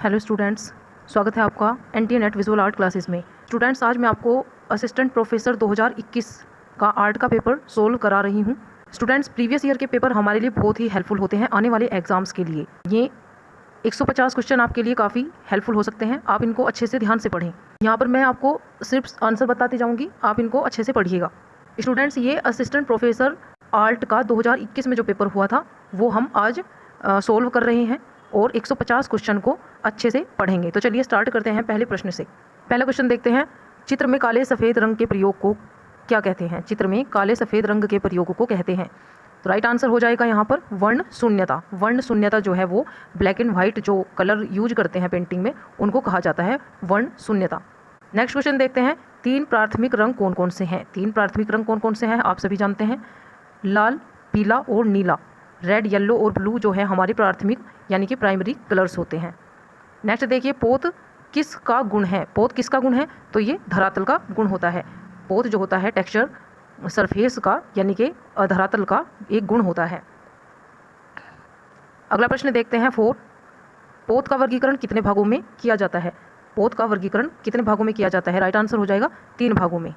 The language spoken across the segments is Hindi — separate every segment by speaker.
Speaker 1: हेलो स्टूडेंट्स, स्वागत है आपका NT net visual art classes में। स्टूडेंट्स, आज मैं आपको असिस्टेंट प्रोफेसर 2021 का आर्ट का पेपर सोल्व करा रही हूँ। स्टूडेंट्स, प्रीवियस ईयर के पेपर हमारे लिए बहुत ही हेल्पफुल होते हैं आने वाले एग्जाम्स के लिए। ये 150 क्वेश्चन आपके लिए काफ़ी हेल्पफुल हो सकते हैं। आप इनको अच्छे से ध्यान से पढ़ें। यहाँ पर मैं आपको सिर्फ आंसर बताती जाऊँगी, आप इनको अच्छे से पढ़िएगा। स्टूडेंट्स, ये असिस्टेंट प्रोफेसर आर्ट का 2021 में जो पेपर हुआ था वो हम आज सोल्व कर रहे हैं और 150 क्वेश्चन को अच्छे से पढ़ेंगे। तो चलिए स्टार्ट करते हैं पहले प्रश्न से। पहला क्वेश्चन देखते हैं, चित्र में काले सफ़ेद रंग के प्रयोग को क्या कहते हैं? चित्र में काले सफ़ेद रंग के प्रयोग को कहते हैं। तो राइट आंसर हो जाएगा यहाँ पर वर्ण शून्यता। वर्ण शून्यता जो है वो ब्लैक एंड वाइट जो कलर यूज करते हैं पेंटिंग में उनको कहा जाता है वर्ण शून्यता। नेक्स्ट क्वेश्चन देखते हैं, तीन प्राथमिक रंग कौन कौन से हैं? तीन प्राथमिक रंग कौन कौन से हैं आप सभी जानते हैं। लाल, पीला और नीला। रेड, येलो और ब्लू जो है हमारे प्राथमिक यानी कि प्राइमरी कलर्स होते हैं। नेक्स्ट देखिए, पोत किसका गुण है? पोत किसका गुण है? तो ये धरातल का गुण होता है। पोत जो होता है टेक्सचर सरफेस का यानी कि धरातल का एक गुण होता है। अगला प्रश्न देखते हैं 4, पोत का वर्गीकरण कितने भागों में किया जाता है? पोत का वर्गीकरण कितने भागों में किया जाता है? राइट आंसर हो जाएगा 3 भागों में।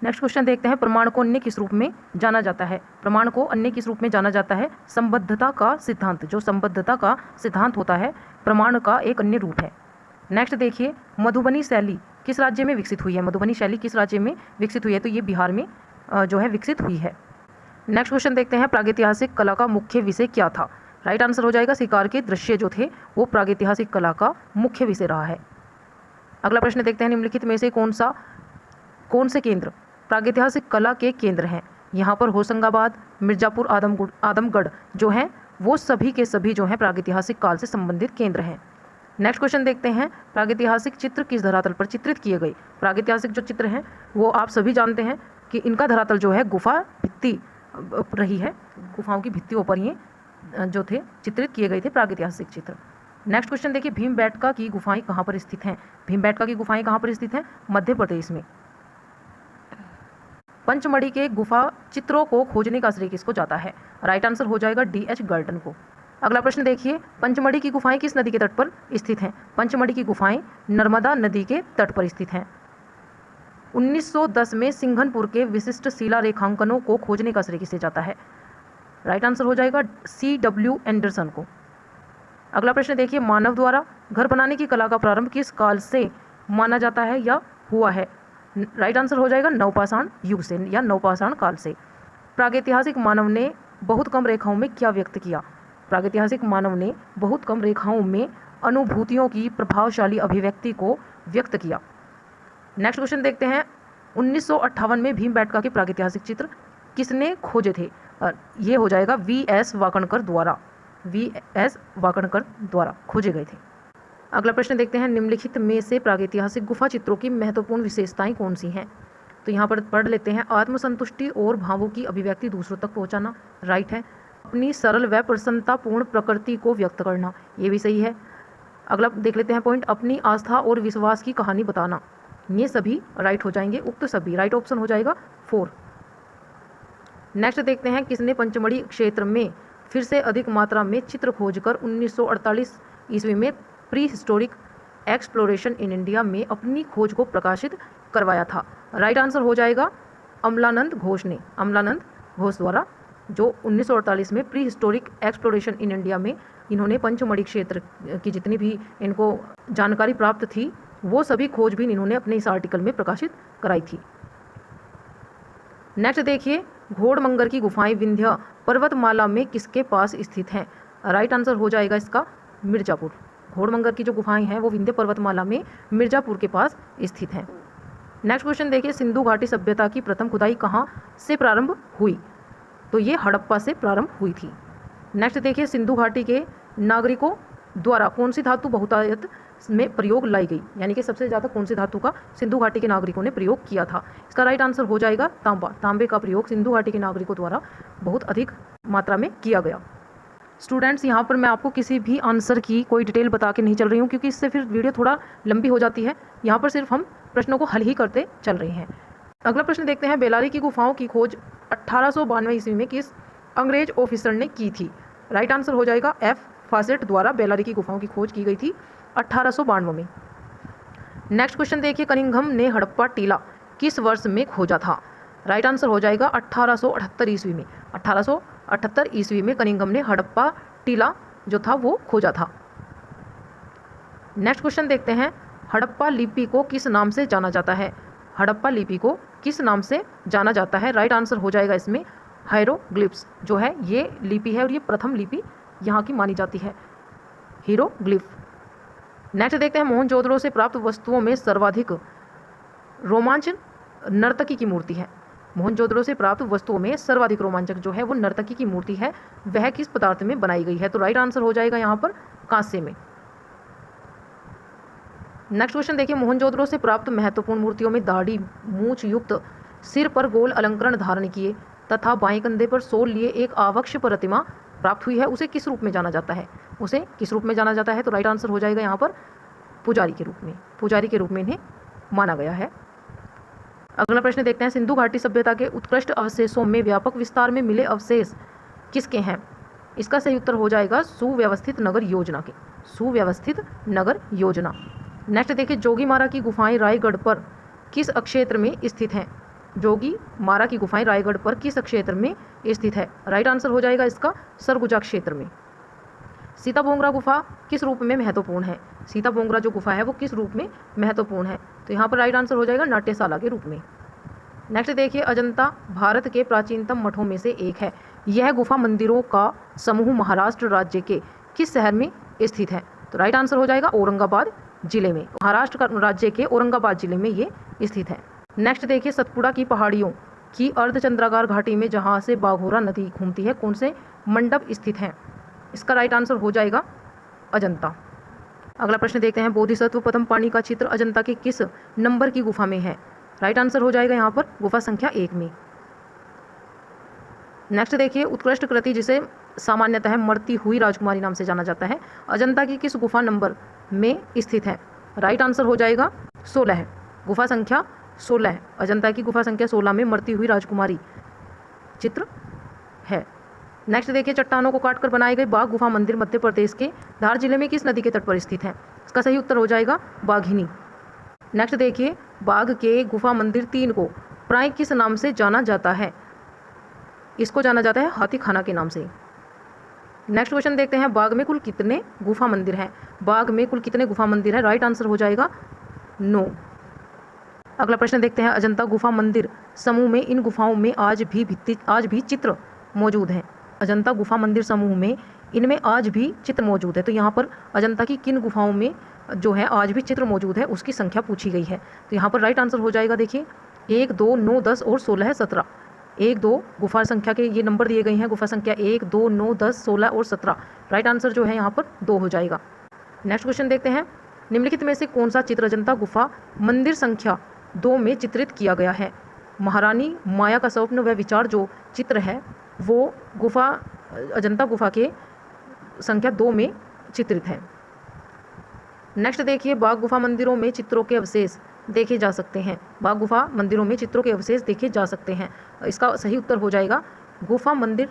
Speaker 1: नेक्स्ट क्वेश्चन देखते हैं, प्रमाण को अन्य किस रूप में जाना जाता है? प्रमाण को अन्य किस रूप में जाना जाता है? संबद्धता का सिद्धांत। जो संबद्धता का सिद्धांत होता है प्रमाण का एक अन्य रूप है। नेक्स्ट देखिए, मधुबनी शैली किस राज्य में विकसित हुई है? मधुबनी शैली किस राज्य में विकसित हुई है? तो ये बिहार में जो है विकसित हुई है। नेक्स्ट क्वेश्चन देखते हैं, प्रागैतिहासिक कला का मुख्य विषय क्या था? राइट आंसर हो जाएगा शिकार के दृश्य जो थे वो प्रागैतिहासिक कला का मुख्य विषय रहा है। अगला प्रश्न देखते हैं, निम्नलिखित में से कौन से केंद्र प्रागैतिहासिक कला के केंद्र हैं? यहाँ पर होशंगाबाद, मिर्जापुर, आदमगढ़ जो हैं वो सभी के सभी जो हैं प्रागैतिहासिक काल से संबंधित केंद्र हैं। नेक्स्ट क्वेश्चन देखते हैं, प्रागैतिहासिक चित्र किस धरातल पर चित्रित किए गए? प्रागैतिहासिक जो चित्र हैं वो आप सभी जानते हैं कि इनका धरातल जो है गुफा भित्ति रही है। गुफाओं की भित्तियों पर ये जो थे चित्रित किए गए थे प्रागैतिहासिक चित्र। नेक्स्ट क्वेश्चन देखिए, भीमबेटका की गुफाएं कहाँ पर स्थित हैं? भीमबेटका की गुफाएं कहाँ पर स्थित हैं? मध्य प्रदेश में। पंचमढ़ी के गुफा चित्रों को खोजने का श्रेय किसको जाता है? राइट आंसर हो जाएगा D.H. गर्टन को। अगला प्रश्न देखिए, पंचमढ़ी की गुफाएं किस नदी के तट पर स्थित हैं? पंचमढ़ी की गुफाएं नर्मदा नदी के तट पर स्थित हैं। 1910 में सिंघनपुर के विशिष्ट शिला रेखांकनों को खोजने का श्रेय किसे जाता है? राइट आंसर हो जाएगा C.W. एंडरसन को। अगला प्रश्न देखिए, मानव द्वारा घर बनाने की कला का प्रारंभ किस काल से माना जाता है या हुआ है? राइट आंसर हो जाएगा नवपाषाण युग से या नवपाषाण काल से। प्रागैतिहासिक मानव ने बहुत कम रेखाओं में क्या व्यक्त किया? प्रागैतिहासिक मानव ने बहुत कम रेखाओं में अनुभूतियों की प्रभावशाली अभिव्यक्ति को व्यक्त किया। नेक्स्ट क्वेश्चन देखते हैं, 1958 में भीमबेटका के प्रागैतिहासिक चित्र किसने खोजे थे? ये हो जाएगा V.S. वाकणकर द्वारा खोजे गए थे। अगला प्रश्न देखते हैं, निम्नलिखित में से प्रागैतिहासिक गुफा चित्रों की महत्वपूर्ण विशेषताएं कौन सी हैं? तो यहाँ पर पढ़ लेते हैं, आत्मसंतुष्टि और भावों की अभिव्यक्ति दूसरों तक पहुँचाना, राइट है। अपनी सरल व प्रसन्नतापूर्ण प्रकृति को व्यक्त करना, ये भी सही है। अगला देख लेते हैं पॉइंट, अपनी आस्था और विश्वास की कहानी बताना, ये सभी राइट हो जाएंगे। उक्त सभी राइट ऑप्शन हो जाएगा 4। नेक्स्ट देखते हैं, किसने पंचमढ़ी क्षेत्र में फिर से अधिक मात्रा में चित्र खोजकर 1948 ईस्वी में pre historic exploration in India में अपनी खोज को प्रकाशित करवाया था? राइट आंसर हो जाएगा अमलानंद घोष ने। अमलानंद घोष द्वारा जो 1948 में pre historic exploration in India में इन्होंने पंचमढ़ी क्षेत्र की जितनी भी इनको जानकारी प्राप्त थी वो सभी खोजबीन इन्होंने अपने इस आर्टिकल में प्रकाशित कराई थी। नेक्स्ट देखिए, घोड़मंगर की गुफाएं विंध्य पर्वतमाला में किसके पास स्थित हैं? राइट आंसर हो जाएगा इसका मिर्जापुर। घोड़मंगर की जो गुफाएं हैं वो विंध्य पर्वतमाला में मिर्जापुर के पास स्थित हैं। नेक्स्ट क्वेश्चन देखिए, सिंधु घाटी सभ्यता की प्रथम खुदाई कहाँ से प्रारंभ हुई? तो ये हड़प्पा से प्रारंभ हुई थी। नेक्स्ट देखिए, सिंधु घाटी के नागरिकों द्वारा कौन सी धातु बहुतायत में प्रयोग लाई गई? यानी कि सबसे ज़्यादा कौन सी धातु का सिंधु घाटी के नागरिकों ने प्रयोग किया था? इसका राइट आंसर हो जाएगा तांबा। तांबे का प्रयोग सिंधु घाटी के नागरिकों द्वारा बहुत अधिक मात्रा में किया गया। स्टूडेंट्स, यहाँ पर मैं आपको किसी भी आंसर की कोई डिटेल बता के नहीं चल रही हूँ क्योंकि इससे फिर वीडियो थोड़ा लंबी हो जाती है। यहाँ पर सिर्फ हम प्रश्नों को हल ही करते चल रहे हैं। अगला प्रश्न देखते हैं, बेलारी की गुफाओं की खोज 1892 ईस्वी में किस अंग्रेज ऑफिसर ने की थी? राइट आंसर हो जाएगा F. फासेट द्वारा बेलारी की गुफाओं की खोज की गई थी 1892 में। नेक्स्ट क्वेश्चन देखिए, कनिंघम ने हड़प्पा टीला किस वर्ष में खोजा था? राइट आंसर हो जाएगा 1878 ईस्वी में। 1878 ईस्वी में कनिंघम ने हड़प्पा टीला जो था वो खोजा था। नेक्स्ट क्वेश्चन देखते हैं, हड़प्पा लिपि को किस नाम से जाना जाता है? हड़प्पा लिपि को किस नाम से जाना जाता है? राइट आंसर हो जाएगा इसमें हायरोग्लिफ्स जो है ये लिपि है और ये प्रथम लिपि यहाँ की मानी जाती है, हीरोग्लिफ। नेक्स्ट देखते हैं, मोहनजोदड़ो से प्राप्त वस्तुओं में सर्वाधिक रोमांचक नर्तकी की मूर्ति है। मोहनजोदड़ो से प्राप्त वस्तुओं में सर्वाधिक रोमांचक जो है वो नर्तकी की मूर्ति है, वह किस पदार्थ में बनाई गई है? तो राइट आंसर हो जाएगा यहाँ पर कांस्य में। नेक्स्ट क्वेश्चन देखिए, मोहनजोदड़ो से प्राप्त महत्वपूर्ण मूर्तियों में दाढ़ी मूंछ युक्त, सिर पर गोल अलंकरण धारण किए तथा बाएं कंधे पर सोल लिए एक आवक्ष प्रतिमा प्राप्त हुई है, उसे किस रूप में जाना जाता है? उसे किस रूप में जाना जाता है? तो राइट आंसर हो जाएगा यहाँ पर पुजारी के रूप में। पुजारी के रूप में इन्हें माना गया है। अगला प्रश्न देखते हैं, सिंधु घाटी सभ्यता के उत्कृष्ट अवशेषों में व्यापक विस्तार में मिले अवशेष किसके हैं? इसका सही उत्तर हो जाएगा सुव्यवस्थित नगर योजना के, सुव्यवस्थित नगर योजना। नेक्स्ट देखिए, जोगीमारा की गुफाएं रायगढ़ पर किस क्षेत्र में स्थित हैं? जोगीमारा की गुफाएं रायगढ़ पर किस क्षेत्र में स्थित है? राइट आंसर हो जाएगा इसका सरगुजा क्षेत्र में। सीताबोंगरा गुफा किस रूप में महत्वपूर्ण है? सीताबोंगरा जो गुफा है वो किस रूप में महत्वपूर्ण है? तो यहाँ पर राइट आंसर हो जाएगा नाट्यशाला के रूप में। नेक्स्ट देखिए, अजंता भारत के प्राचीनतम मठों में से एक है। यह गुफा मंदिरों का समूह महाराष्ट्र राज्य के किस शहर में स्थित है? तो राइट आंसर हो जाएगा औरंगाबाद जिले में। महाराष्ट्र राज्य के औरंगाबाद जिले में ये स्थित है। नेक्स्ट देखिए, सतपुड़ा की पहाड़ियों की अर्धचंद्राकार घाटी में जहाँ से बाघोरा नदी घूमती है, कौन से मंडप स्थित हैं? इसका राइट आंसर हो जाएगा अजंता। अगला प्रश्न देखते हैं, बोधिसत्व पद्मपाणि का चित्र अजंता के किस नंबर की गुफा में है? राइट आंसर हो जाएगा यहाँ पर गुफा संख्या 1 में। नेक्स्ट देखिए, उत्कृष्ट कृति जिसे सामान्यतः मरती हुई राजकुमारी नाम से जाना जाता है, अजंता की किस गुफा नंबर में स्थित है? राइट आंसर हो जाएगा 16, गुफा संख्या 16। अजंता की गुफा संख्या 16 में मरती हुई राजकुमारी चित्र है। नेक्स्ट देखिए, चट्टानों को काटकर बनाए गए बाघ गुफा मंदिर मध्य प्रदेश के धार जिले में किस नदी के तट पर स्थित है? इसका सही उत्तर हो जाएगा बाघिनी। नेक्स्ट देखिए, बाघ के गुफा मंदिर 3 को प्राय किस नाम से जाना जाता है? इसको जाना जाता है हाथी खाना के नाम से। नेक्स्ट क्वेश्चन देखते हैं, बाघ में कुल कितने गुफा मंदिर हैं? बाघ में कुल कितने गुफा मंदिर हैं? राइट आंसर हो जाएगा 9। अगला प्रश्न देखते हैं, अजंता गुफा मंदिर समूह में इन गुफाओं में आज भी चित्र मौजूद हैं। अजंता गुफा मंदिर समूह में इनमें आज भी चित्र मौजूद है। तो यहाँ पर अजंता की किन गुफाओं में जो है आज भी चित्र मौजूद है उसकी संख्या पूछी गई है। तो यहाँ पर राइट आंसर हो जाएगा, देखिए 1, 2, 9, 10 और 16, 17। 1, 2 गुफा संख्या के ये नंबर दिए गए हैं, गुफा संख्या 1, 2, 9, 10, 16 और 17। राइट आंसर जो है यहाँ पर 2 हो जाएगा। नेक्स्ट क्वेश्चन देखते हैं, निम्नलिखित में से कौन सा चित्र अजंता गुफा मंदिर संख्या 2 में चित्रित किया गया है? महारानी माया का स्वप्न व विचार जो चित्र है वो गुफा अजंता गुफा के संख्या 2 में चित्रित है। नेक्स्ट देखिए, बाघ गुफा मंदिरों में चित्रों के अवशेष देखे जा सकते हैं। बाघ गुफा मंदिरों में चित्रों के अवशेष देखे जा सकते हैं। इसका सही उत्तर हो जाएगा गुफा मंदिर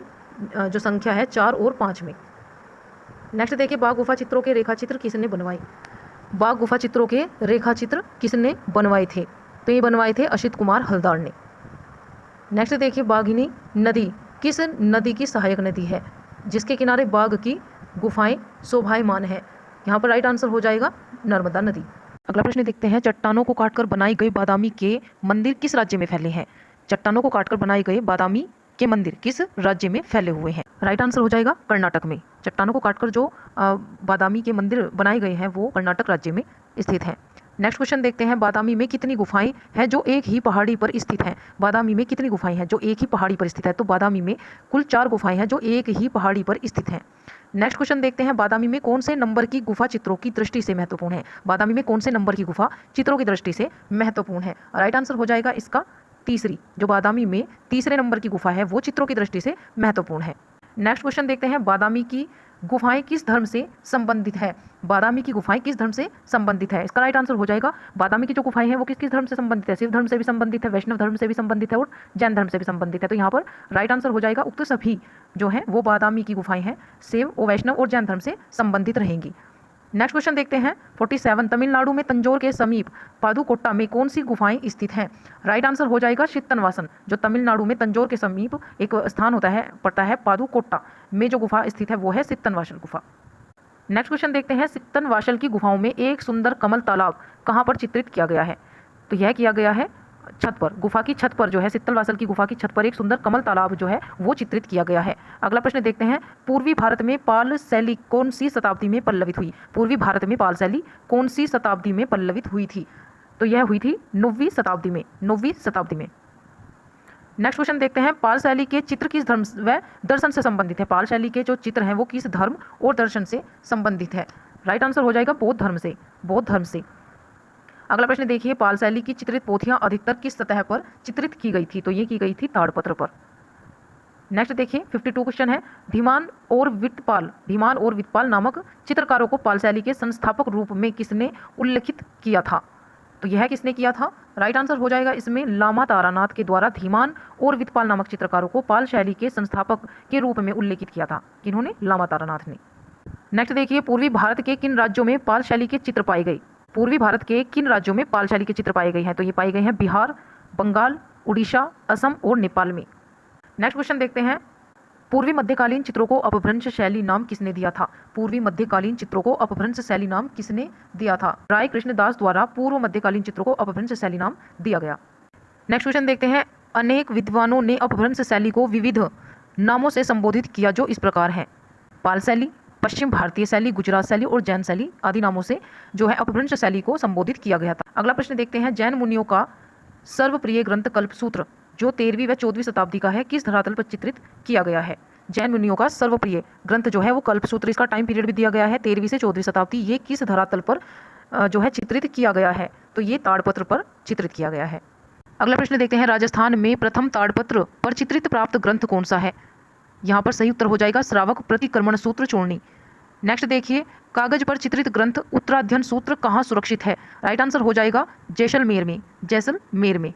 Speaker 1: जो संख्या है 4 और 5 में। नेक्स्ट देखिए, बाघ गुफा चित्रों के रेखाचित्र किसने बनवाए? बाघ गुफा चित्रों के रेखाचित्र किसने बनवाए थे? तो ये बनवाए थे असित कुमार हलदार ने। नेक्स्ट देखिए, बाघिनी नदी किस नदी की सहायक नदी है जिसके किनारे बाघ की गुफाएं शोभायमान है? यहाँ पर राइट आंसर हो जाएगा नर्मदा नदी। अगला प्रश्न देखते हैं, चट्टानों को काटकर बनाई गई बादामी के मंदिर किस राज्य में फैले हैं? चट्टानों को काटकर बनाए गए बादामी के मंदिर किस राज्य में फैले हुए हैं? राइट आंसर हो जाएगा कर्नाटक में। चट्टानों को काटकर जो बादामी के मंदिर बनाए गए हैं वो कर्नाटक राज्य में स्थित है। नेक्स्ट क्वेश्चन देखते हैं, बादामी में कितनी गुफाएं हैं जो एक ही पहाड़ी पर स्थित हैं? बादामी में कितनी गुफाएं हैं जो एक ही पहाड़ी पर स्थित है? तो बादामी में कुल 4 गुफाएं हैं जो एक ही पहाड़ी पर स्थित हैं। नेक्स्ट क्वेश्चन देखते हैं, बादामी में कौन से नंबर की गुफा चित्रों की दृष्टि से महत्वपूर्ण है? बादामी में कौन से नंबर की गुफा चित्रों की दृष्टि से महत्वपूर्ण है? राइट आंसर हो जाएगा इसका तीसरी, जो बादामी में तीसरे नंबर की गुफा है वो चित्रों की दृष्टि से महत्वपूर्ण है। नेक्स्ट क्वेश्चन देखते हैं, बादामी की गुफाएं किस धर्म से संबंधित है? बादामी की गुफाएं किस धर्म से संबंधित है? इसका राइट आंसर हो जाएगा, बादामी की जो गुफाएं हैं वो किस किस धर्म से संबंधित है? शिव धर्म से भी संबंधित है, वैष्णव धर्म से भी संबंधित है और जैन धर्म से भी संबंधित है। तो यहाँ पर राइट आंसर हो जाएगा उक्त सभी जो है वो बादामी की गुफाएं हैं शिव और वैष्णव और जैन धर्म से संबंधित रहेंगी। नेक्स्ट क्वेश्चन देखते हैं 47। तमिलनाडु में तंजौर के समीप पादुकोट्टा में कौन सी गुफाएं स्थित हैं? राइट आंसर हो जाएगा चित्तनवासन। जो तमिलनाडु में तंजौर के समीप एक स्थान पड़ता है पादुकोट्टा में जो गुफा स्थित है वो है चित्तनवासल गुफा। नेक्स्ट क्वेश्चन देखते हैं चित्तनवासल की गुफाओं में एक सुंदर कमल तालाब कहाँ पर चित्रित किया गया है? तो यह किया गया है छत पर, गुफा की छत पर जो है चित्तनवासल की गुफा की छत पर एक सुंदर कमल तालाब जो है वो चित्रित किया गया है। अगला प्रश्न देखते हैं पूर्वी भारत में पाल शैली कौन सी शताब्दी में पल्लवित हुई? पूर्वी भारत में पाल शैली कौन सी शताब्दी में पल्लवित हुई थी? तो यह हुई थी 9वीं शताब्दी में, 9वीं शताब्दी में। नेक्स्ट क्वेश्चन देखते हैं पाल शैली के चित्र किस धर्म व दर्शन से संबंधित है? पाल शैली के जो चित्र हैं वो किस धर्म और दर्शन से संबंधित है? राइट आंसर हो जाएगा बौद्ध धर्म से, बौद्ध धर्म से। अगला प्रश्न देखिए पाल शैली की चित्रित पोथियां अधिकतर किस सतह पर चित्रित की गई थी? तो ये की गई थी ताड़पत्र पर। नेक्स्ट देखिए 52 क्वेश्चन है धीमान और वित्तपाल नामक चित्रकारों को पाल शैली के संस्थापक रूप में किसने उल्लेखित किया था? तो यह किसने किया था? राइट आंसर हो जाएगा इसमें लामा तारानाथ के द्वारा धीमान और वित्तपाल नामक चित्रकारों को पाल शैली के संस्थापक के रूप में उल्लेखित किया था। किन्होंने? लामा तारानाथ ने। नेक्स्ट देखिए पूर्वी भारत के किन राज्यों में पाल शैली के चित्र पाए गए? पूर्वी भारत के किन राज्यों में पाल शैली के चित्र पाए गए हैं? तो ये पाए गए हैं बिहार, बंगाल, उड़ीसा, असम और नेपाल में। नेक्स्ट क्वेश्चन देखते हैं पूर्वी मध्यकालीन चित्रों को अपभ्रंश शैली नाम किसने दिया था? पूर्वी मध्यकालीन चित्रों को अपभ्रंश शैली नाम किसने दिया था? राय कृष्णदास द्वारा पूर्व मध्यकालीन चित्रों को अपभ्रंश शैली नाम दिया गया। नेक्स्ट क्वेश्चन देखते हैं अनेक विद्वानों ने अपभ्रंश शैली को विविध नामों से संबोधित किया जो इस प्रकार हैं। पाल शैली, पश्चिम भारतीय शैली, गुजरात शैली और जैन शैली आदि नामों से जो है अपभ्रंश शैली को संबोधित किया गया था। अगला प्रश्न देखते हैं जैन मुनियों का सर्वप्रिय ग्रंथ कल्पसूत्र जो 13वीं व 14वीं शताब्दी का है किस धरातल पर चित्रित किया गया है? जैन मुनियों का सर्वप्रिय ग्रंथ जो है वो कल्पसूत्र, इसका टाइम पीरियड भी दिया गया है 13वीं से 14वीं शताब्दी। ये किस धरातल पर जो है चित्रित किया गया है? तो ये ताड़पत्र पर चित्रित किया गया है। अगला प्रश्न देखते हैं राजस्थान में प्रथम ताड़पत्र पर चित्रित प्राप्त ग्रंथ कौन सा है? यहाँ पर सही उत्तर हो जाएगा श्रावक प्रतिक्रमण सूत्र चूर्णी। नेक्स्ट देखिए कागज पर चित्रित ग्रंथ उत्तराध्ययन सूत्र कहाँ सुरक्षित है? राइट आंसर हो जाएगा जैसलमेर में, जैसलमेर में।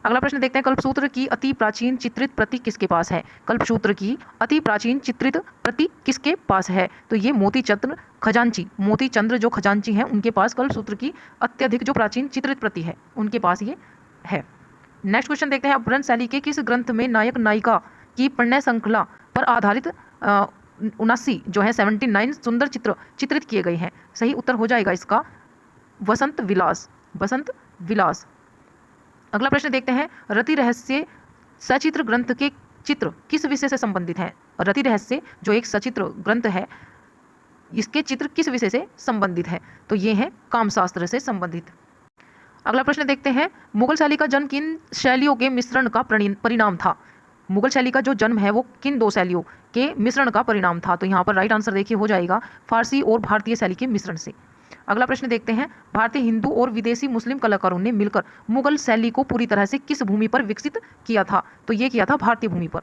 Speaker 1: अगला प्रश्न देखते हैं कल्पसूत्र की अति प्राचीन चित्रित प्रति किसके पास है? कल्पसूत्र की अति प्राचीन चित्रित प्रति किसके पास है? तो ये मोतीचंद्र खजांची, मोतीचंद्र जो खजांची हैं उनके पास कल्पसूत्र की अत्यधिक जो प्राचीन चित्रित प्रति है उनके पास ये है। नेक्स्ट क्वेश्चन देखते हैं अपभ्रंश शैली के किस ग्रंथ में नायक नायिका की प्रणय श्रृंखला पर आधारित 79 जो है 79 सुंदर चित्र चित्रित किए गए हैं? सही उत्तर हो जाएगा इसका वसंत विलास, वसंत विलास। अगला प्रश्न देखते हैं रति रहस्य सचित्र ग्रंथ के चित्र किस विषय से संबंधित हैं? रति रहस्य जो एक सचित्र ग्रंथ है इसके चित्र किस विषय से संबंधित है? तो ये है कामशास्त्र से संबंधित। अगला प्रश्न देखते हैं मुगल शैली का जन्म किन शैलियों के मिश्रण का परिणाम था? मुगल शैली का जो जन्म है वो किन दो शैलियों के मिश्रण का परिणाम था? तो यहाँ पर राइट आंसर देखिए हो जाएगा फारसी और भारतीय शैली के मिश्रण से। अगला प्रश्न देखते हैं भारतीय हिंदू और विदेशी मुस्लिम कलाकारों ने मिलकर मुगल शैली को पूरी तरह से किस भूमि पर विकसित किया था? तो ये किया था भारतीय भूमि पर।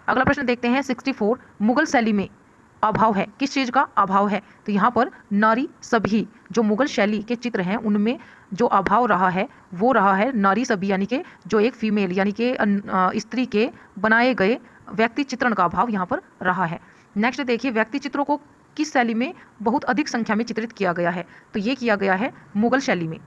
Speaker 1: अगला प्रश्न देखते हैं 64 मुगल शैली में अभाव है, किस चीज़ का अभाव है? तो यहाँ पर नारी सभी जो मुगल शैली के चित्र हैं उनमें जो अभाव रहा है वो रहा है नारी सभी, यानी कि जो एक फीमेल यानी कि स्त्री के बनाए गए व्यक्ति चित्रण का अभाव यहाँ पर रहा है। नेक्स्ट देखिए व्यक्ति चित्रों को किस शैली में बहुत अधिक संख्या में चित्रित किया गया है? तो ये किया गया है मुगल शैली में।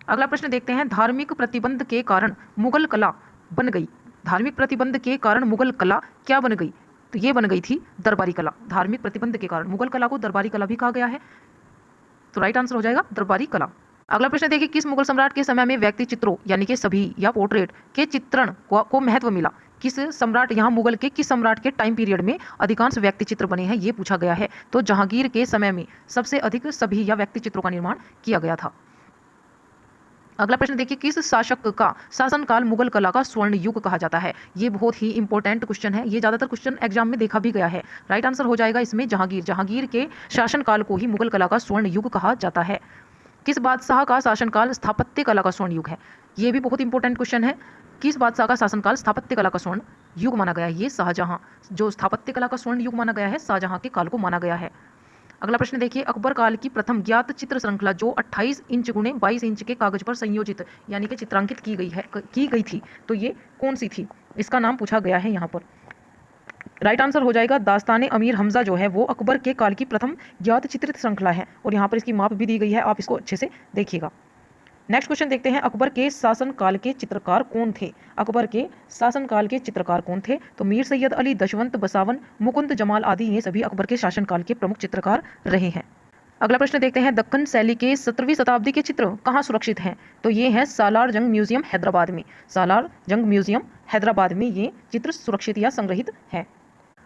Speaker 1: अगला प्रश्न देखते हैं धार्मिक प्रतिबंध के कारण मुगल कला बन गई। धार्मिक प्रतिबंध के कारण मुगल कला क्या बन गई? तो ये बन गई थी दरबारी कला। धार्मिक प्रतिबंध के कारण मुगल कला को दरबारी कला भी कहा गया है। तो राइट आंसर हो जाएगा दरबारी कला। अगला प्रश्न देखिए किस मुगल सम्राट के समय में व्यक्ति चित्रों यानी कि सभी या पोर्ट्रेट के चित्रण को महत्व मिला? किस सम्राट, यहाँ मुगल के किस सम्राट के टाइम पीरियड में अधिकांश व्यक्ति चित्र बने हैं ये पूछा गया है। तो जहांगीर के समय में सबसे अधिक सभी या व्यक्ति चित्रों का निर्माण किया गया था। अगला प्रश्न देखिए किस शासक का शासनकाल मुगल कला का स्वर्ण युग कहा जाता है? ये बहुत ही इंपॉर्टेंट क्वेश्चन है, ये ज़्यादातर क्वेश्चन एग्जाम में देखा भी गया है। राइट आंसर हो जाएगा इसमें जहांगीर। जहांगीर के शासनकाल को ही मुगल कला का स्वर्ण युग कहा जाता है। किस बादशाह का शासनकाल स्थापत्य कला का स्वर्ण युग है? ये भी बहुत इंपॉर्टेंट क्वेश्चन है। किस बादशाह का शासनकाल स्थापत्य कला का स्वर्ण युग माना गया है? ये शाहजहां, जो स्थापत्य कला का स्वर्ण युग माना गया है शाहजहां के काल को माना गया है। अगला प्रश्न देखिए अकबर काल की प्रथम ज्ञात चित्र श्रृंखला जो 28 इंच गुणे 22 इंच के कागज पर संयोजित यानी कि चित्रांकित की गई थी, तो ये कौन सी थी? इसका नाम पूछा गया है यहाँ पर। राइट आंसर हो जाएगा दास्तान अमीर हमजा जो है वो अकबर के काल की प्रथम ज्ञात चित्रित श्रृंखला है और यहाँ पर इसकी माप भी दी गई है, आप इसको अच्छे से देखिएगा। नेक्स्ट क्वेश्चन देखते हैं, अकबर के शासनकाल के चित्रकार कौन थे? अकबर के शासनकाल के चित्रकार कौन थे? तो मीर सैयद अली, दशवंत बसावन, मुकुंद जमाल आदि ये सभी अकबर के शासनकाल के प्रमुख चित्रकार रहे हैं। अगला प्रश्न देखते हैं, दक्कन शैली के 17वीं शताब्दी के चित्र कहाँ सुरक्षित हैं? तो ये है सालार जंग म्यूजियम हैदराबाद में। सालार जंग म्यूजियम हैदराबाद में ये चित्र सुरक्षित या संग्रहित है।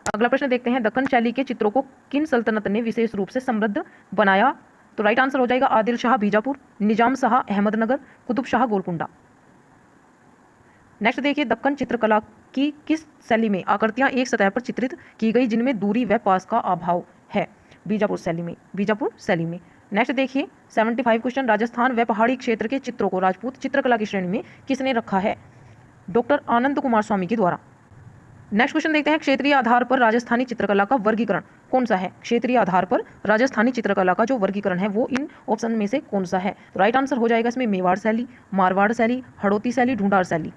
Speaker 1: अगला प्रश्न देखते हैं, दक्कन शैली के चित्रों को किन सल्तनत ने विशेष रूप से समृद्ध बनाया? तो राइट आंसर हो जाएगा आदिल शाह बीजापुर, निजाम शाह अहमदनगर, कुतुब शाह गोलकुंडा। नेक्स्ट देखिए, दक्कन चित्रकला की किस शैली में आकृतियां एक सतह पर चित्रित की गई जिनमें दूरी व पास का अभाव है? बीजापुर शैली में। बीजापुर शैली में। नेक्स्ट देखिए 75 क्वेश्चन, राजस्थान व पहाड़ी क्षेत्र के चित्रों को राजपूत चित्रकला की श्रेणी में किसने रखा है? डॉक्टर आनंद कुमार स्वामी के द्वारा। नेक्स्ट क्वेश्चन देखते हैं, क्षेत्रीय आधार पर राजस्थानी चित्रकला का वर्गीकरण कौन सा है? क्षेत्रीय आधार पर राजस्थानी चित्रकला का जो वर्गीकरण है वो इन ऑप्शन में से कौन सा है? तो राइट आंसर हो जाएगा इसमें मेवाड़ शैली, मारवाड़ शैली, हड़ौती शैली, ढूंढार शैली।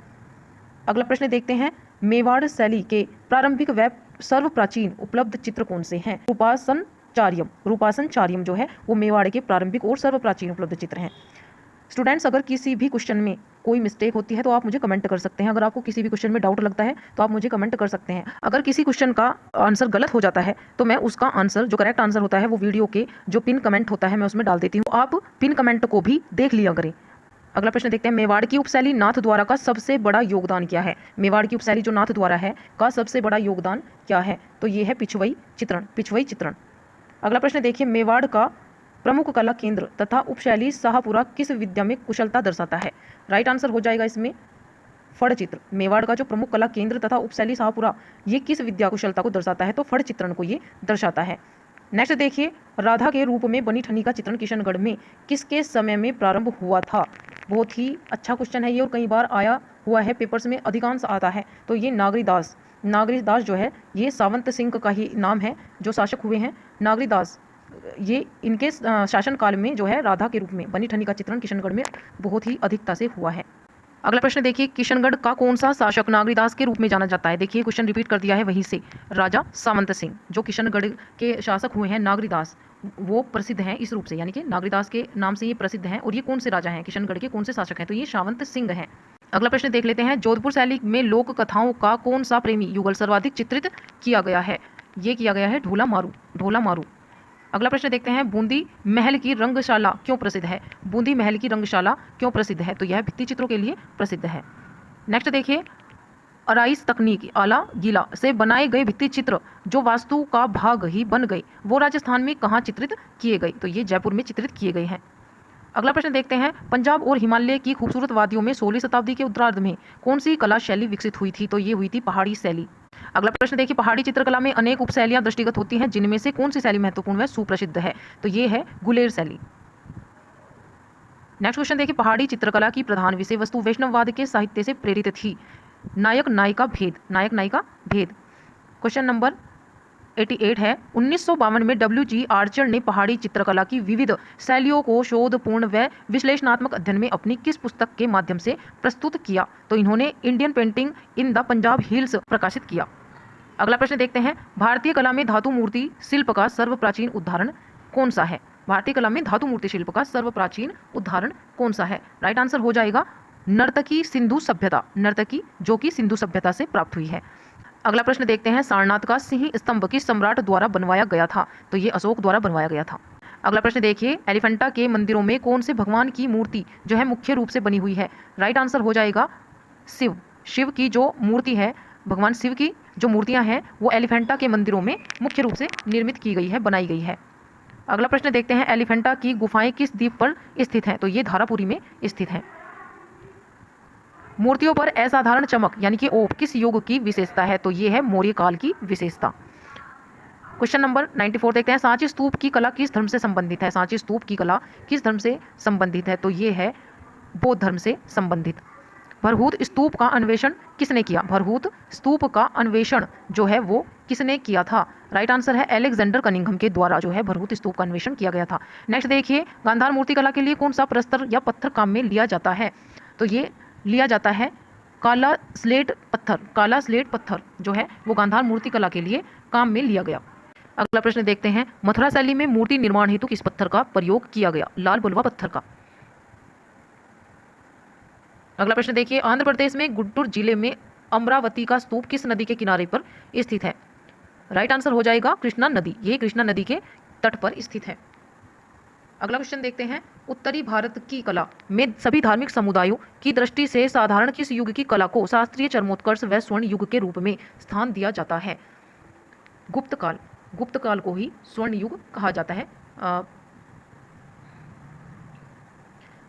Speaker 1: अगला प्रश्न देखते हैं, मेवाड़ शैली के प्रारंभिक व सर्व प्राचीन उपलब्ध चित्र कौन से हैं? रूपासन चार्यम। रूपासन चार्यम जो है वो मेवाड़ के प्रारंभिक और सर्व प्राचीन उपलब्ध चित्र हैं। स्टूडेंट्स, अगर किसी भी क्वेश्चन में कोई मिस्टेक होती है तो आप मुझे कमेंट कर सकते हैं। अगर आपको किसी भी क्वेश्चन में डाउट लगता है तो आप मुझे कमेंट कर सकते हैं। अगर किसी क्वेश्चन का आंसर गलत हो जाता है तो मैं उसका आंसर जो करेक्ट आंसर होता है वो वीडियो के जो पिन कमेंट होता है मैं उसमें डाल देती हूँ, आप पिन कमेंट को भी देख लिया करें। अगला प्रश्न देखते हैं, मेवाड़ की उपशैली नाथ द्वारा का सबसे बड़ा योगदान क्या है? मेवाड़ की उपशैली जो नाथ द्वारा है का सबसे बड़ा योगदान क्या है? तो ये है पिछवई चित्रण। पिछवई चित्रण। अगला प्रश्न देखिए, मेवाड़ का प्रमुख कला केंद्र तथा उपशैली शाहपुरा किस विद्या में कुशलता दर्शाता है? राइट आंसर हो जाएगा इसमें फड़ चित्र। मेवाड़ का जो प्रमुख कला केंद्र तथा उपशैली शाहपुरा ये किस विद्या कुशलता को दर्शाता है? तो फड़ चित्रण को ये दर्शाता है। नेक्स्ट देखिए, राधा के रूप में बनी ठनी का चित्रण किशनगढ़ में किसके समय में प्रारंभ हुआ था? बहुत ही अच्छा क्वेश्चन है ये और कई बार आया हुआ है, पेपर्स में अधिकांश आता है। तो ये नागरीदास। नागरीदास जो है ये सावंत सिंह का ही नाम है जो शासक हुए हैं। नागरीदास ये इनके शासनकाल में जो है राधा के रूप में बनी ठनी का चित्रण किशनगढ़ में बहुत ही अधिकता से हुआ है। अगला प्रश्न देखिए, किशनगढ़ का कौन सा शासक नागरीदास के रूप में जाना जाता है? देखिए क्वेश्चन रिपीट कर दिया है वहीं से, राजा सावंत सिंह जो किशनगढ़ के शासक हुए हैं नागरीदास वो प्रसिद्ध हैं इस रूप से, यानी कि नागरीदास के नाम से ये प्रसिद्ध हैं। और ये कौन से राजा हैं? किशनगढ़ के कौन से शासक हैं? तो ये सावंत सिंह हैं। अगला प्रश्न देख लेते हैं, जोधपुर शैली में लोक कथाओं का कौन सा प्रेमी युगल सर्वाधिक चित्रित किया गया है? ये किया गया है ढोला मारू। ढोला मारू। अगला प्रश्न देखते हैं, बूंदी महल की रंगशाला क्यों प्रसिद्ध है? बूंदी महल की रंगशाला क्यों प्रसिद्ध है? तो यह भित्ति चित्रों के लिए प्रसिद्ध है। नेक्स्ट देखिए, अराइस तकनीक आला गीला से बनाए गए भित्ति चित्र जो वास्तु का भाग ही बन गए वो राजस्थान में कहाँ चित्रित किए गए? तो ये जयपुर में चित्रित किए गए हैं। अगला प्रश्न देखते हैं, पंजाब और हिमालय की खूबसूरत वादियों में 16वीं शताब्दी के उत्तरार्ध में कौन सी कला शैली विकसित हुई थी? तो ये हुई थी पहाड़ी शैली। अगला प्रश्न देखिए, पहाड़ी चित्रकला में अनेक उपशैलियां दृष्टिगत होती हैं जिनमें से कौन सी शैली महत्वपूर्ण व सुप्रसिद्ध है? तो ये है गुलेर शैली। नेक्स्ट क्वेश्चन देखिए, पहाड़ी चित्रकला की प्रधान विषय वस्तु वैष्णववाद के साहित्य से प्रेरित थी। नायक नायिका भेद। नायक नायिका भेद। क्वेश्चन नंबर 88 है, 1952 में WG आर्चर ने पहाड़ी चित्रकला की विविध शैलियों को शोधपूर्ण व विश्लेषणात्मक अध्ययन में अपनी किस पुस्तक के माध्यम से प्रस्तुत किया? तो इन्होंने Indian painting in the Punjab hills प्रकाशित किया। अगला प्रश्न देखते हैं, भारतीय कला में धातु मूर्ति शिल्प का सर्वप्राचीन उदाहरण कौन सा है? भारतीय कला में धातु मूर्ति शिल्प का सर्वप्राचीन उदाहरण कौन सा है? राइट आंसर हो जाएगा नर्तकी सिंधु सभ्यता। नर्तकी जो कि सिंधु सभ्यता से प्राप्त हुई है। अगला प्रश्न देखते हैं, सारनाथ का सिंह स्तंभ किस सम्राट द्वारा बनवाया गया था? तो ये अशोक द्वारा बनवाया गया था। अगला प्रश्न देखिए, एलिफेंटा के मंदिरों में कौन से भगवान की मूर्ति जो है मुख्य रूप से बनी हुई है? राइट आंसर हो जाएगा शिव। शिव की जो मूर्ति है, भगवान शिव की जो मूर्तियां हैं वो एलिफेंटा के मंदिरों में मुख्य रूप से निर्मित की गई है, बनाई गई है। अगला प्रश्न देखते हैं, एलिफेंटा की गुफाएं किस द्वीप पर स्थित हैं? तो ये धारापुरी में स्थित है। मूर्तियों पर असाधारण चमक यानी कि ओप किस युग की विशेषता है? तो ये है मौर्य काल की विशेषता। क्वेश्चन नंबर 94 देखते हैं, सांची स्तूप की कला किस धर्म से संबंधित है? सांची स्तूप की कला किस धर्म से संबंधित है? तो ये है बौद्ध धर्म से संबंधित। भरहूत स्तूप का अन्वेषण किसने किया? भरहूत स्तूप का अन्वेषण जो है वो किसने किया था? राइट आंसर है एलेक्जेंडर कनिंघम के द्वारा जो है भरहूत स्तूप का अन्वेषण किया गया था। नेक्स्ट देखिए, गांधार मूर्ति कला के लिए कौन सा प्रस्तर या पत्थर काम में लिया जाता है? तो ये लिया जाता है काला स्लेट पत्थर जो है वो गांधार मूर्ति कला के लिए काम में लिया गया। अगला प्रश्न देखते हैं, मथुरा शैली में मूर्ति निर्माण हेतु किस पत्थर का प्रयोग किया गया? लाल बलुआ पत्थर का। अगला प्रश्न देखिए, आंध्र प्रदेश में गुंटूर जिले में अमरावती का स्तूप किस नदी के किनारे पर स्थित है? राइट आंसर हो जाएगा कृष्णा नदी। ये कृष्णा नदी के तट पर स्थित है। अगला क्वेश्चन देखते हैं, उत्तरी भारत की कला में सभी धार्मिक समुदायों की दृष्टि से साधारण किस युग की कला को शास्त्रीय चरमोत्कर्ष व स्वर्ण युग के रूप में स्थान दिया जाता है? गुप्त काल को ही स्वर्ण युग कहा जाता है।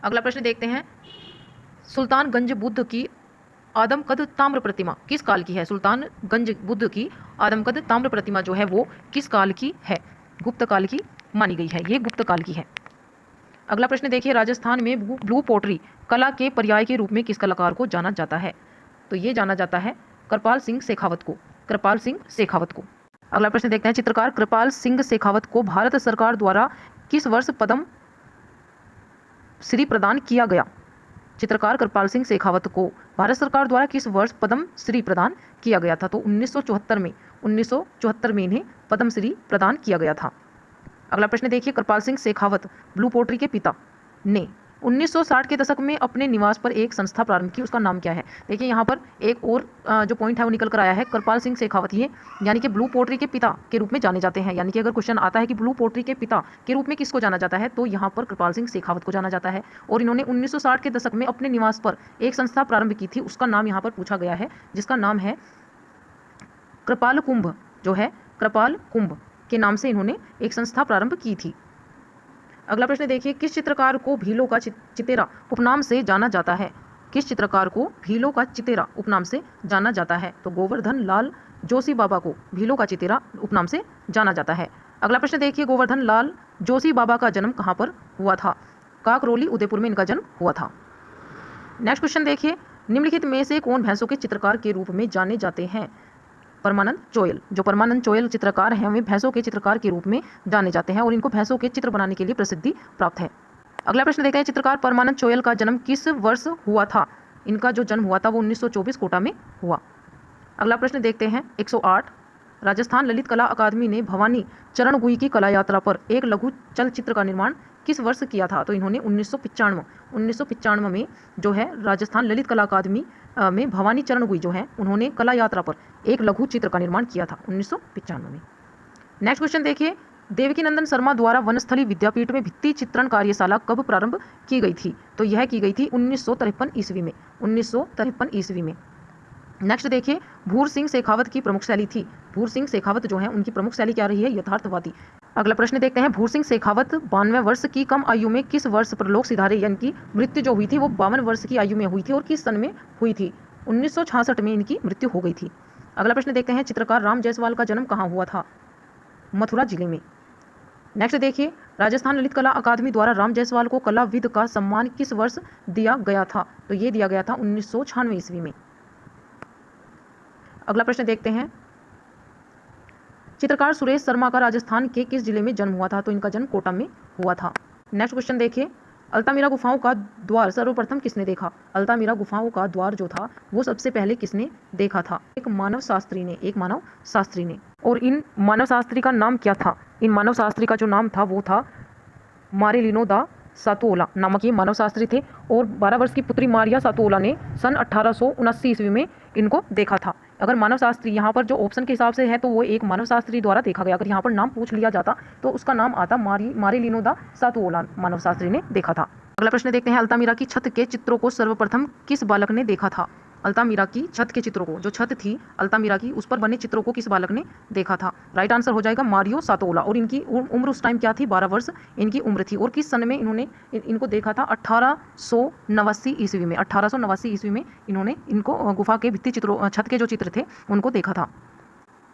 Speaker 1: अगला प्रश्न देखते हैं, सुल्तानगंज बुद्ध की आदमकद ताम्र प्रतिमा किस काल की है? सुल्तानगंज बुद्ध की आदमकद ताम्र प्रतिमा जो है वो किस काल की है? गुप्त काल की मानी गई है। ये गुप्त काल की है। अगला प्रश्न देखिए, राजस्थान में ब्लू पोट्री कला के पर्याय के रूप में किस कलाकार को जाना जाता है? तो ये जाना जाता है कृपाल सिंह शेखावत को। अगला प्रश्न देखते हैं, चित्रकार कृपाल सिंह शेखावत को भारत सरकार द्वारा किस वर्ष पद्म श्री प्रदान किया गया? चित्रकार कृपाल सिंह शेखावत को भारत सरकार द्वारा किस वर्ष पद्म श्री प्रदान किया गया था? तो 1974 में इन्हें पद्म श्री प्रदान किया गया था। अगला प्रश्न देखिए, कृपाल सिंह शेखावत ब्लू पोट्री के पिता ने 1960 के दशक में अपने निवास पर एक संस्था प्रारंभ की, उसका नाम क्या है? देखिए यहाँ पर एक और जो पॉइंट है वो निकल कर आया है, कृपाल सिंह शेखावत ये यानी कि ब्लू पोट्री के पिता के रूप में जाने जाते हैं। यानी कि अगर क्वेश्चन आता है कि ब्लू पोट्री के पिता के रूप में किसको जाना जाता है, तो यहाँ पर कृपाल सिंह शेखावत को जाना जाता है। और इन्होंने 1960 के दशक में अपने निवास पर एक संस्था प्रारंभ की थी, उसका नाम यहाँ पर पूछा गया है, जिसका नाम है कृपाल कुंभ, जो है कृपाल कुंभ के नाम से इन्होंने एक संस्था प्रारंभ की थी। अगला प्रश्न देखिए, किस चित्रकार को भीलों का चितेरा उपनाम से जाना जाता है? किस चित्रकार को भीलों का चितेरा उपनाम से जाना जाता है? तो गोवर्धन लाल जोशी बाबा को भीलों का चितेरा उपनाम से जाना जाता है। अगला प्रश्न देखिए, गोवर्धन लाल जोशी बाबा का जन्म कहाँ पर हुआ था? काकरोली उदयपुर में इनका जन्म हुआ था। नेक्स्ट क्वेश्चन देखिए, निम्नलिखित में से कौन भैंसों के चित्रकार के रूप में जाने जाते हैं? परमानंद चोयल। जो परमानंद चोयल चित्रकार हैं वे भैंसों के चित्रकार के रूप में जाने जाते हैं और इनको भैंसों के चित्र बनाने के लिए प्रसिद्धि प्राप्त है। अगला प्रश्न देखते हैं, चित्रकार परमानंद चोयल का जन्म किस वर्ष हुआ था? इनका जो जन्म हुआ था वो 1924 कोटा में हुआ। अगला प्रश्न देखते हैं, 108, राजस्थान ललित कला अकादमी ने भवानी चरण गुई की कला यात्रा पर एक लघु चलचित्र का निर्माण किस वर्ष किया था? तो इन्होंने 1995 में जो है राजस्थान ललित कला अकादमी में भवानी चरण गुई जो है उन्होंने कला यात्रा पर एक लघु चित्र का निर्माण किया था 1995 में। नेक्स्ट क्वेश्चन देखिए, देवकी नंदन शर्मा द्वारा वनस्थली विद्यापीठ में भित्ति चित्रण कार्यशाला कब प्रारंभ की गई थी? तो यह की गई थी 1953 ईस्वी में। 1953 ईस्वी में। नेक्स्ट देखिए, भूर सिंह शेखावत की प्रमुख शैली थी। भूर सिंह शेखावत जो है उनकी प्रमुख शैली क्या रही है? यथार्थवादी। अगला प्रश्न देखते हैं, भूर सिंह शेखावत 92 वर्ष की कम आयु में किस वर्ष परलोक सिधारे, यानी कि मृत्यु जो हुई थी वो 52 वर्ष की आयु में हुई थी और किस सन में हुई थी? 1966 में इनकी मृत्यु हो गई थी। अगला प्रश्न देखते हैं, चित्रकार राम जायसवाल का जन्म कहाँ हुआ था? मथुरा जिले में। नेक्स्ट देखिए, राजस्थान ललित कला अकादमी द्वारा राम जायसवाल को कलाविद का सम्मान किस वर्ष दिया गया था? तो ये दिया गया था 1996 ईस्वी में। अगला प्रश्न देखते हैं, चित्रकार सुरेश शर्मा का राजस्थान के किस जिले में जन्म हुआ था? तो इनका जन्म कोटा में हुआ था। नेक्स्ट क्वेश्चन देखिए, अल्तामिरा गुफाओं का द्वार सर्वप्रथम किसने देखा? अल्तामिरा गुफाओं का द्वार जो था वो सबसे पहले किसने देखा था? एक मानव शास्त्री ने। और इन मानव शास्त्री का नाम क्या था? इन मानव शास्त्री का जो नाम था वो था मारेलिनो दा सातुओला नामक ये मानव शास्त्री थे। और 12 वर्ष की पुत्री मारिया सातुओला ने सन 1879 ईस्वी में इनको देखा था। अगर मानव शास्त्री यहाँ पर जो ऑप्शन के हिसाब से है तो वो एक मानव शास्त्री द्वारा देखा गया। अगर यहाँ पर नाम पूछ लिया जाता तो उसका नाम आता मारेलिनो दा सातुओला मानव शास्त्री ने देखा था। अगला प्रश्न देखते हैं, अल्तामिरा की छत के चित्रों को सर्वप्रथम किस बालक ने देखा था? अल्तामिरा की छत के चित्रों को, जो छत थी अल्तामिरा की उस पर बने चित्रों को किस बालक ने देखा था? राइट आंसर हो जाएगा मारियो सातोला। और इनकी उम्र उस टाइम क्या थी? 12 वर्ष इनकी उम्र थी। और किस सन में इन्होंने इनको देखा था? 1889 ईस्वी में। 1889 ईस्वी में इन्होंने इनको गुफा के भित्ति चित्रों, छत के जो चित्र थे उनको देखा था।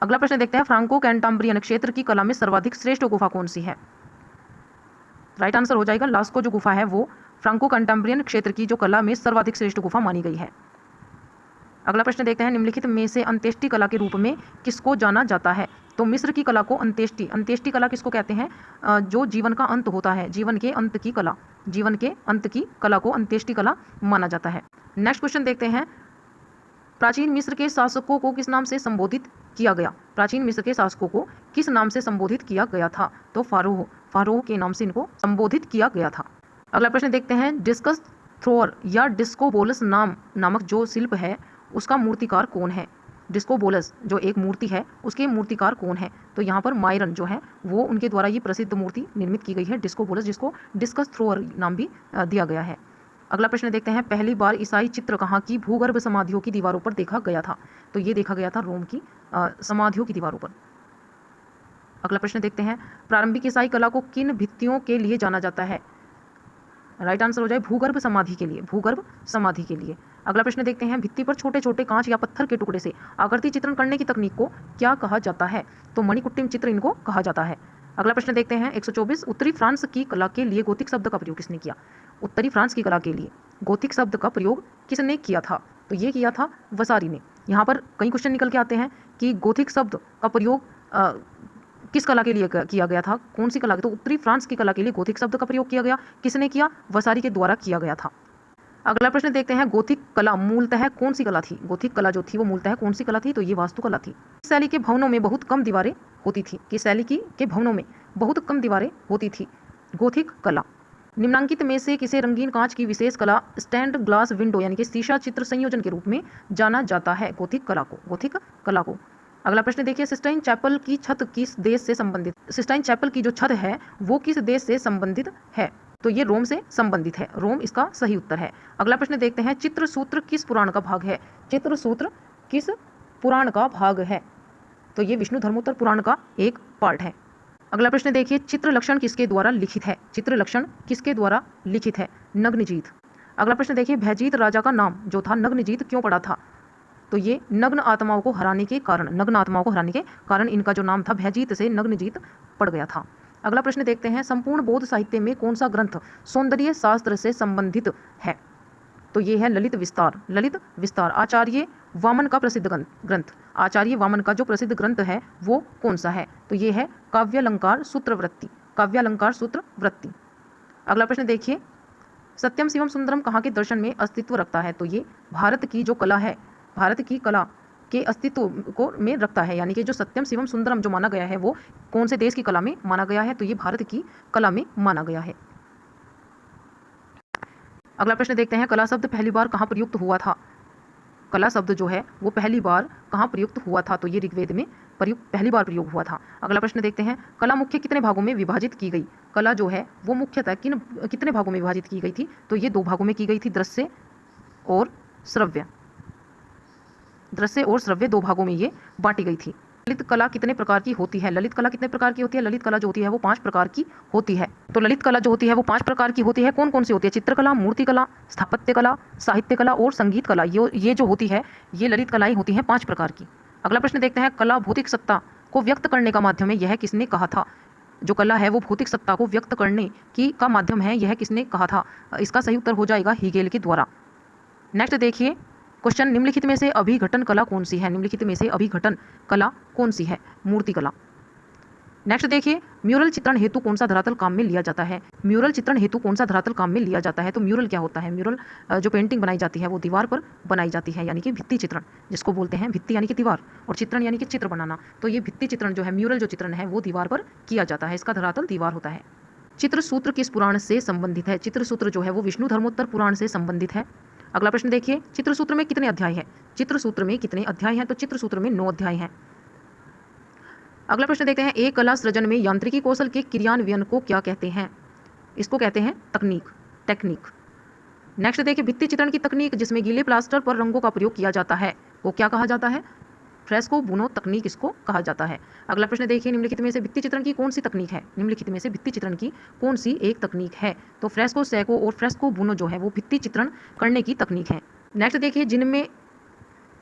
Speaker 1: अगला प्रश्न देखते हैं, फ्रांको कैंटाम्ब्रियन क्षेत्र की कला में सर्वाधिक श्रेष्ठ गुफा कौन सी है? राइट आंसर हो जाएगा लास्को जो गुफा है वो फ्रांको कैंटाम्ब्रियन क्षेत्र की जो कला में सर्वाधिक श्रेष्ठ गुफा मानी गई है। अगला प्रश्न देखते हैं, निम्नलिखित में से अंत्येष्टि कला के रूप में किसको जाना जाता है? तो मिस्र की कला को अंत्येष्टि कला किसको कहते हैं? जो जीवन का अंत होता है, जीवन के अंत की कला को अंत्येष्टि कला माना जाता है। नेक्स्ट क्वेश्चन देखते हैं, प्राचीन मिस्र के शासकों को किस नाम से संबोधित किया गया? प्राचीन मिस्र के शासकों को किस नाम से संबोधित किया गया था? तो फारोह के नाम से इनको संबोधित किया गया था। अगला प्रश्न देखते हैं, डिस्कस थ्रोअर या डिस्कोबोलस नामक जो शिल्प है उसका मूर्तिकार कौन है? डिस्कोबोलस जो एक मूर्ति है उसके मूर्तिकार कौन है? तो यहाँ पर मायरन जो है वो उनके द्वारा ये प्रसिद्ध मूर्ति निर्मित की गई है डिस्कोबोलस, जिसको डिस्कस थ्रोअर नाम भी दिया गया है। अगला प्रश्न देखते हैं, पहली बार ईसाई चित्र कहाँ की भूगर्भ समाधियों की दीवारों पर देखा गया था? तो ये देखा गया था रोम की समाधियों की दीवारों पर। अगला प्रश्न देखते हैं, प्रारंभिक ईसाई कला को किन भित्तियों के लिए जाना जाता है? राइट आंसर हो जाए भूगर्भ समाधि के लिए, भूगर्भ समाधि के लिए। अगला प्रश्न देखते हैं, भित्ति पर छोटे छोटे कांच या पत्थर के टुकड़े से आकृति चित्रण करने की तकनीक को क्या कहा जाता है? तो मणिकुट्टिम चित्र इनको कहा जाता है। अगला प्रश्न देखते हैं 124, उत्तरी फ्रांस की कला के लिए गोथिक शब्द का प्रयोग किसने किया? उत्तरी फ्रांस की कला के लिए गोथिक शब्द का प्रयोग किसने किया था? तो ये किया था वसारी ने। यहाँ पर कई क्वेश्चन निकल के आते हैं कि गोथिक शब्द का प्रयोग किस कला के लिए किया गया था, कौन सी कला? तो उत्तरी फ्रांस की कला के लिए गोथिक शब्द का प्रयोग किया गया। किसने किया? वसारी के द्वारा किया गया था। अगला प्रश्न देखते हैं, गोथिक कला मूलतः कौन सी कला थी? गोथिक कला जो थी वो मूलतः कौन सी कला थी? तो ये वास्तुकला थी। किस शैली के भवनों में बहुत कम दीवारें होती थी? किस शैली के भवनों में बहुत कम दीवारें होती थी? गोथिक कला। निम्नांकित में से किसे रंगीन कांच की विशेष कला स्टैंड ग्लास विंडो यानी कि शीशा चित्र संयोजन के रूप में जाना जाता है? गोथिक कला को, गोथिक कला को। अगला प्रश्न देखिए, सिस्टाइन चैपल की छत किस देश से संबंधित? सिस्टाइन चैपल की जो छत है वो किस देश से संबंधित है? तो ये रोम से संबंधित है, रोम इसका सही उत्तर है। अगला प्रश्न देखते हैं, चित्रसूत्र किस पुराण का भाग है? चित्रसूत्र किस पुराण का भाग है? तो ये विष्णु धर्मोत्तर पुराण का एक पार्ट है। अगला प्रश्न देखिए, चित्रलक्षण किसके द्वारा लिखित है? चित्रलक्षण किसके द्वारा लिखित है? नग्नजीत। अगला प्रश्न देखिए, भयजीत राजा का नाम जो था नग्नजीत क्यों पड़ा था? तो ये नग्न आत्माओं को हराने के कारण इनका जो नाम था भयजीत से नग्नजीत पड़ गया था। अगला प्रश्न देखते हैं, संपूर्ण बौद्ध साहित्य में कौन सा ग्रंथ सौंदर्य शास्त्र से संबंधित है? तो ये है ललित विस्तार। ललित विस्तार आचार्य वामन का प्रसिद्ध ग्रंथ। आचार्य वामन का जो प्रसिद्ध ग्रंथ है वो कौन सा है? तो ये है काव्यालंकार सूत्रवृत्ति। काव्यालंकार सूत्रवृत्ति। अगला प्रश्न देखिए, सत्यम शिवम सुंदरम कहाँ के दर्शन में अस्तित्व रखता है? तो ये भारत की जो कला है, भारत की कला के अस्तित्व को में रखता है, यानी कि जो सत्यम शिवम सुंदरम जो माना गया है वो कौन से देश की कला में माना गया है? तो ये भारत की कला में माना गया है। अगला प्रश्न देखते हैं, कला शब्द पहली बार कहाँ प्रयुक्त हुआ था? कला शब्द जो है वो पहली बार कहाँ प्रयुक्त हुआ था? तो ये ऋग्वेद में पहली बार प्रयोग हुआ था। अगला प्रश्न देखते हैं, कला मुख्य कितने भागों में विभाजित की गई? कला जो है वो मुख्यतः कितने भागों में विभाजित की गई थी? तो ये 2 भागों में की गई थी, दृश्य और श्रव्य। दृश्य और श्रव्य 2 भागों में ये बांटी गई थी। ललित कला कितने प्रकार की होती है? ललित कला कितने प्रकार की होती है? ललित कला जो होती है वो 5 प्रकार की होती है। तो ललित कला जो होती है वो 5 प्रकार की होती है। कौन कौन सी होती है? चित्रकला, मूर्तिकला, स्थापत्य कला, साहित्य कला और संगीत कला। ये जो होती है ये ललित कलाएं होती हैं 5 प्रकार की। अगला प्रश्न देखते हैं, कला भौतिक सत्ता को व्यक्त करने का माध्यम है, यह किसने कहा था? जो कला है वो भौतिक सत्ता को व्यक्त करने का माध्यम है, यह किसने कहा था? इसका सही उत्तर हो जाएगा हीगेल के द्वारा। नेक्स्ट देखिए क्वेश्चन, निम्नलिखित में से अभिघटन कला कौन सी है? निम्नलिखित में से अभिघटन कला कौन सी है? मूर्ति कला। नेक्स्ट देखिए, म्यूरल चित्रण हेतु कौन सा धरातल काम में लिया जाता है? म्यूरल चित्रण हेतु कौन सा धरातल काम में लिया जाता है? तो म्यूरल क्या होता है? म्यूरल जो पेंटिंग बनाई जाती है वो दीवार पर बनाई जाती है, यानी कि भित्ति चित्रण जिसको बोलते हैं। भित्ति यानी कि दीवार और चित्रण यानी कि चित्र बनाना। तो ये भित्ति चित्रण जो है, म्यूरल जो चित्रण है वो दीवार पर किया जाता है, इसका धरातल दीवार होता है। चित्रसूत्र किस पुराण से संबंधित है? चित्रसूत्र जो है वो विष्णु धर्मोत्तर पुराण से संबंधित है। अगला प्रश्न देखिए, चित्रसूत्र में कितने अध्याय हैं? चित्रसूत्र में कितने अध्याय हैं? तो चित्रसूत्र में 9 अध्याय हैं। अगला प्रश्न देखते हैं, एक कला सृजन में यांत्रिकी कौशल के क्रियान्वयन को क्या कहते हैं? इसको कहते हैं तकनीक, टेक्निक। नेक्स्ट देखिए, भित्ति चित्रण की तकनीक जिसमें गीले प्लास्टर पर रंगों का प्रयोग किया जाता है वो क्या कहा जाता है? फ्रेस्को बुनो तकनीक इसको कहा जाता है। अगला प्रश्न देखिए, निम्नलिखित में से भित्ति चित्रण की कौन सी तकनीक है? निम्नलिखित में से भित्ति चित्रण की कौन सी एक तकनीक है? तो फ्रेस्को सैको और फ्रेस्को बुनो जो है वो भित्ति चित्रण करने की तकनीक है। नेक्स्ट देखिए,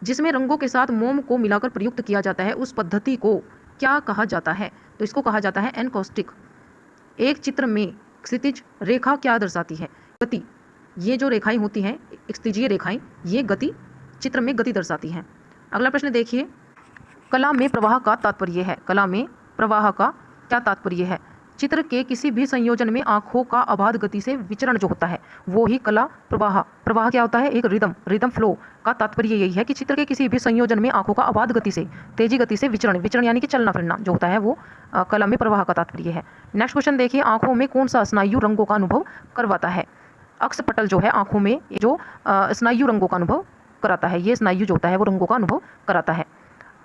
Speaker 1: जिसमें रंगों के साथ मोम को मिलाकर प्रयुक्त किया जाता है उस पद्धति को क्या कहा जाता है? तो इसको कहा जाता है एनकॉस्टिक। एक चित्र में क्षितिज रेखा क्या दर्शाती है? गति। ये जो रेखाएं होती हैं क्षितिजीय रेखाएं, ये गति, चित्र में गति दर्शाती हैं। अगला प्रश्न देखिए, कला में प्रवाह का तात्पर्य है। कला में प्रवाह का क्या तात्पर्य है? चित्र के किसी भी संयोजन में आंखों का अबाध गति से विचरण जो होता है वो ही कला प्रवाह। प्रवाह क्या होता है? एक रिदम फ्लो का तात्पर्य यही है कि चित्र के किसी भी संयोजन में आंखों का अबाध गति से, तेजी गति से विचरण यानी कि चलना फिरना जो होता है वो कला में प्रवाह का तात्पर्य है। नेक्स्ट क्वेश्चन देखिए, आंखों में कौन सा स्नायु रंगों का अनुभव करवाता है? अक्षपटल जो है आंखों में जो स्नायु रंगों का अनुभव कराता है, ये स्नायु जो होता है वो रंगों का अनुभव कराता है।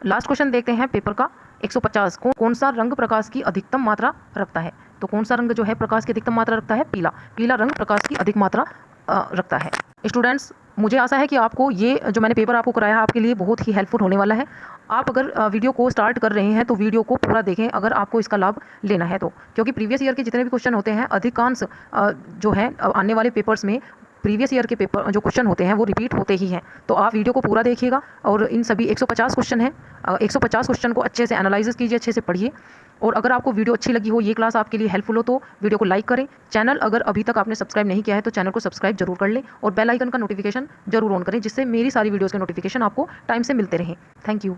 Speaker 1: लास्ट क्वेश्चन देखते हैं पेपर का 150। कौन सा रंग प्रकाश की अधिकतम मात्रा रखता है? तो कौन सा रंग जो है प्रकाश की अधिकतम मात्रा रखता है? पीला रंग प्रकाश की अधिक मात्रा रखता है। स्टूडेंट्स, मुझे आशा है कि आपको ये जो मैंने पेपर आपको कराया आपके लिए बहुत ही हेल्पफुल होने वाला है। आप अगर वीडियो को स्टार्ट कर रहे हैं तो वीडियो को पूरा देखें अगर आपको इसका लाभ लेना है तो, क्योंकि प्रीवियस ईयर के जितने भी क्वेश्चन होते हैं अधिकांश जो है आने वाले पेपर्स में प्रीवियस ईयर के पेपर जो क्वेश्चन होते हैं वो रिपीट होते ही हैं। तो आप वीडियो को पूरा देखिएगा और इन सभी 150 क्वेश्चन हैं, 150 क्वेश्चन को अच्छे से एनालाइज कीजिए, अच्छे से पढ़िए। और अगर आपको वीडियो अच्छी लगी हो, ये क्लास आपके लिए हेल्पफुल हो तो वीडियो को लाइक करें। चैनल अगर अभी तक आपने सब्सक्राइब नहीं किया है तो चैनल को सब्सक्राइब जरूर कर लें और बेल आइकन का नोटिफिकेशन जरूर ऑन करें, जिससे मेरी सारी वीडियोज़ के नोटिफिकेशन आपको टाइम से मिलते रहें। Thank you.